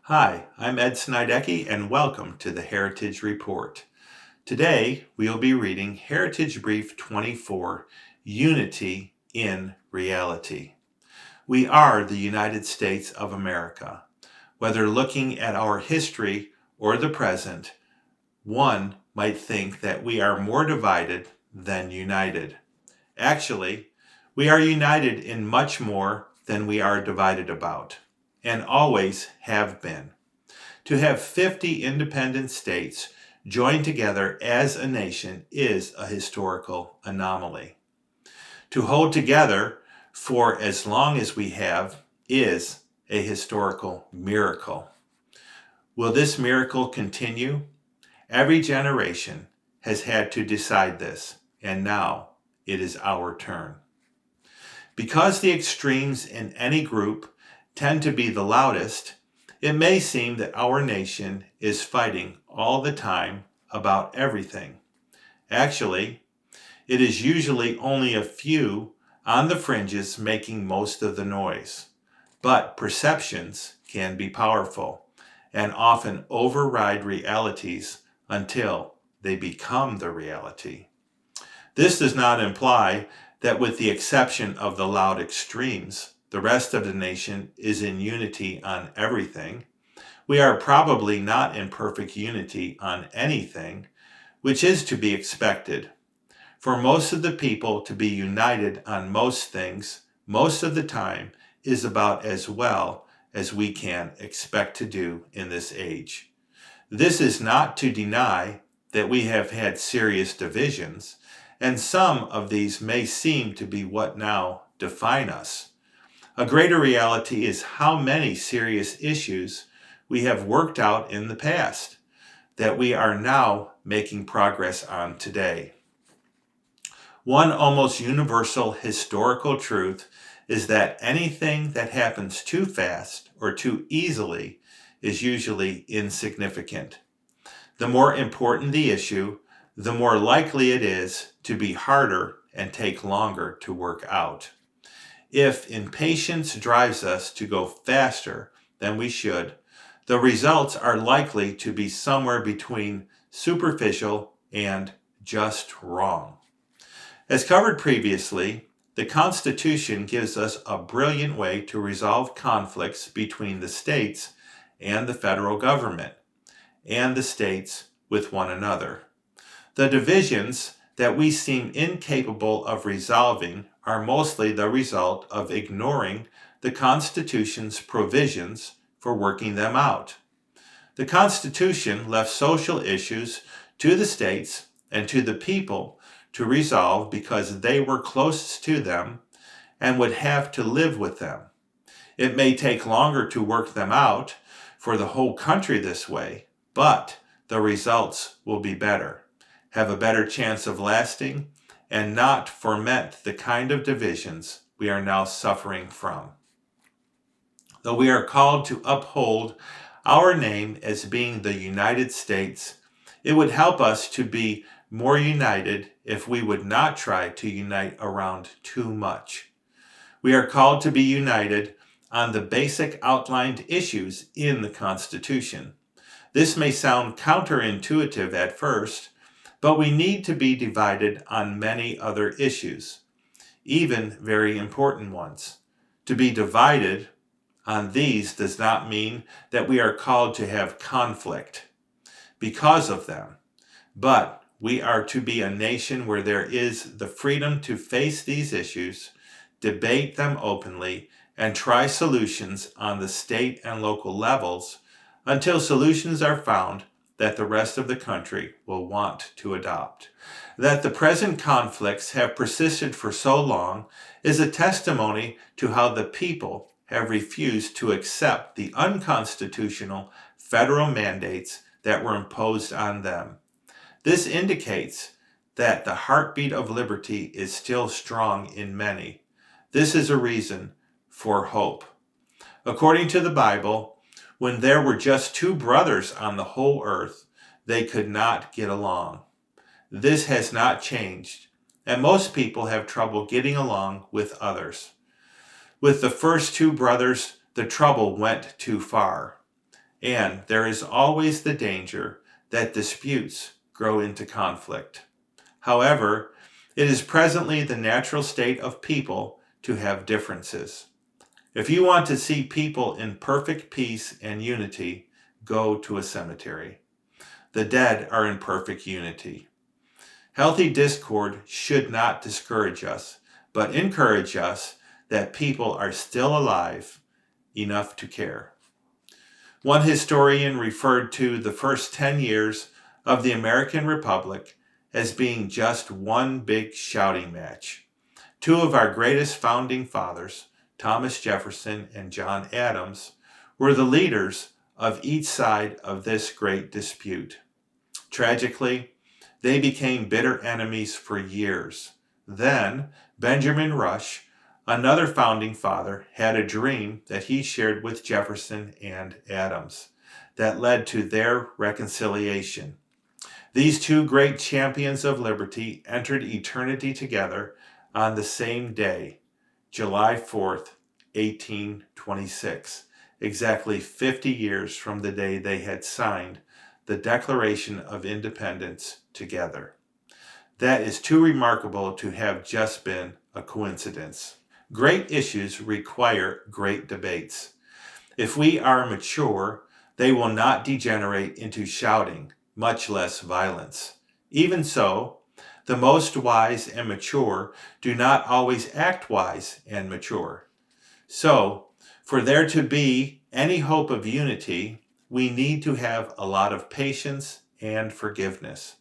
Hi, I'm Ed Snidecki, and welcome to the Heritage Report. Today, we'll be reading Heritage Brief 24, Unity in Reality. We are the United States of America. Whether looking at our history or the present, one might think that we are more divided than united. Actually, we are united in much more than we are divided about, and always have been. To have 50 independent states join together as a nation is a historical anomaly. To hold together for as long as we have is a historical miracle. Will this miracle continue? Every generation has had to decide this, and now it is our turn. Because the extremes in any group tend to be the loudest, it may seem that our nation is fighting all the time about everything. Actually, it is usually only a few on the fringes making most of the noise. But perceptions can be powerful and often override realities until they become the reality. This does not imply that, with the exception of the loud extremes, the rest of the nation is in unity on everything. We are probably not in perfect unity on anything, which is to be expected. For most of the people to be united on most things, most of the time, is about as well as we can expect to do in this age. This is not to deny that we have had serious divisions, and some of these may seem to be what now define us. A greater reality is how many serious issues we have worked out in the past that we are now making progress on today. One almost universal historical truth is that anything that happens too fast or too easily is usually insignificant. The more important the issue, the more likely it is to be harder and take longer to work out. If impatience drives us to go faster than we should, the results are likely to be somewhere between superficial and just wrong. As covered previously, the Constitution gives us a brilliant way to resolve conflicts between the states and the federal government, and the states with one another. The divisions that we seem incapable of resolving are mostly the result of ignoring the Constitution's provisions for working them out. The Constitution left social issues to the states and to the people to resolve because they were closest to them and would have to live with them. It may take longer to work them out for the whole country this way, but the results will be better, have a better chance of lasting, and not foment the kind of divisions we are now suffering from. Though we are called to uphold our name as being the United States, it would help us to be more united if we would not try to unite around too much. We are called to be united on the basic outlined issues in the Constitution. This may sound counterintuitive at first, but we need to be divided on many other issues, even very important ones. To be divided on these does not mean that we are called to have conflict because of them, but we are to be a nation where there is the freedom to face these issues, debate them openly, and try solutions on the state and local levels until solutions are found that the rest of the country will want to adopt. That the present conflicts have persisted for so long is a testimony to how the people have refused to accept the unconstitutional federal mandates that were imposed on them. This indicates that the heartbeat of liberty is still strong in many. This is a reason for hope. According to the Bible, when there were just two brothers on the whole earth, they could not get along. This has not changed, and most people have trouble getting along with others. With the first two brothers, the trouble went too far, and there is always the danger that disputes grow into conflict. However, it is presently the natural state of people to have differences. If you want to see people in perfect peace and unity, go to a cemetery. The dead are in perfect unity. Healthy discord should not discourage us, but encourage us that people are still alive enough to care. One historian referred to the first 10 years of the American Republic as being just one big shouting match. Two of our greatest founding fathers, Thomas Jefferson and John Adams, were the leaders of each side of this great dispute. Tragically, they became bitter enemies for years. Then, Benjamin Rush, another founding father, had a dream that he shared with Jefferson and Adams that led to their reconciliation. These two great champions of liberty entered eternity together on the same day, July 4th, 1826, exactly 50 years from the day they had signed the Declaration of Independence together. That is too remarkable to have just been a coincidence. Great issues require great debates. If we are mature, they will not degenerate into shouting, much less violence. Even so, the most wise and mature do not always act wise and mature. So, for there to be any hope of unity, we need to have a lot of patience and forgiveness.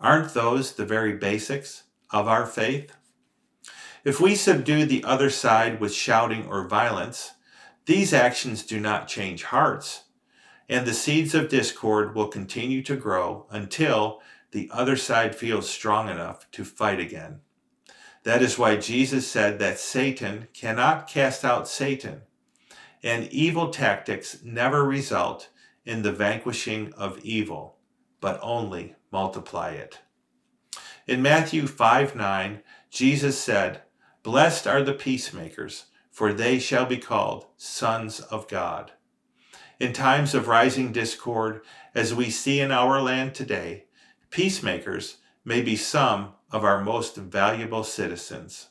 Aren't those the very basics of our faith? If we subdue the other side with shouting or violence, these actions do not change hearts, and the seeds of discord will continue to grow until the other side feels strong enough to fight again. That is why Jesus said that Satan cannot cast out Satan, and evil tactics never result in the vanquishing of evil, but only multiply it. In Matthew 5:9, Jesus said, "Blessed are the peacemakers, for they shall be called sons of God." In times of rising discord, as we see in our land today, peacemakers may be some of our most valuable citizens.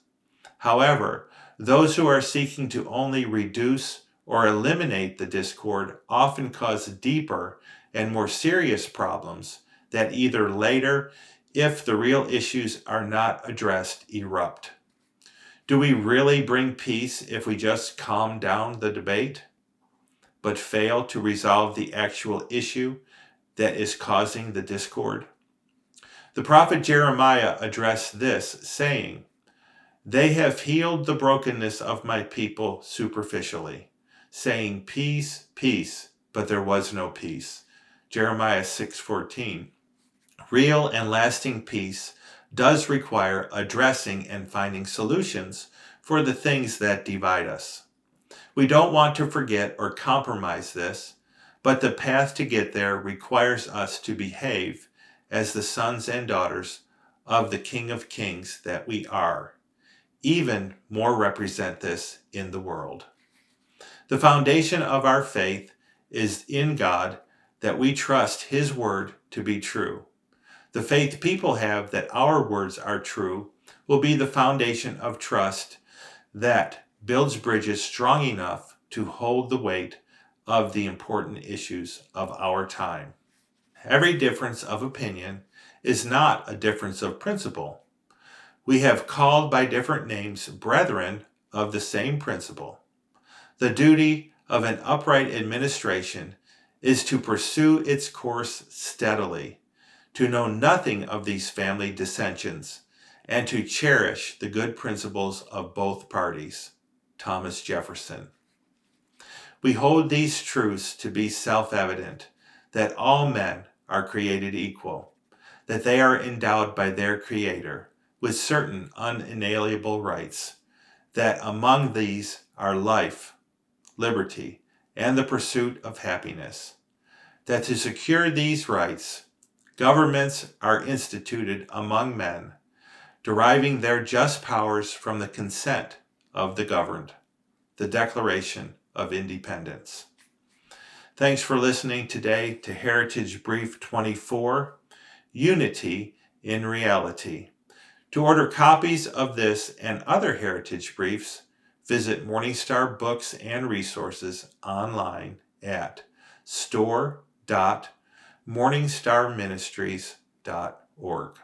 However, those who are seeking to only reduce or eliminate the discord often cause deeper and more serious problems that either later, if the real issues are not addressed, erupt. Do we really bring peace if we just calm down the debate, but fail to resolve the actual issue that is causing the discord? The prophet Jeremiah addressed this, saying, "They have healed the brokenness of my people superficially, saying, 'Peace, peace,' but there was no peace." Jeremiah 6:14. Real and lasting peace does require addressing and finding solutions for the things that divide us. We don't want to forget or compromise this, but the path to get there requires us to behave as the sons and daughters of the King of Kings that we are. Even more represent this in the world. The foundation of our faith is in God, that we trust His word to be true. The faith people have that our words are true will be the foundation of trust that builds bridges strong enough to hold the weight of the important issues of our time. Every difference of opinion is not a difference of principle. We have called by different names brethren of the same principle. The duty of an upright administration is to pursue its course steadily, to know nothing of these family dissensions, and to cherish the good principles of both parties. Thomas Jefferson. We hold these truths to be self-evident, that all men are created equal, that they are endowed by their Creator with certain unalienable rights, that among these are life, liberty, and the pursuit of happiness, that to secure these rights, governments are instituted among men, deriving their just powers from the consent of the governed. The Declaration of Independence. Thanks for listening today to Heritage Brief 24, Unity in Reality. To order copies of this and other Heritage Briefs, visit Morningstar Books and Resources online at store.morningstarministries.org.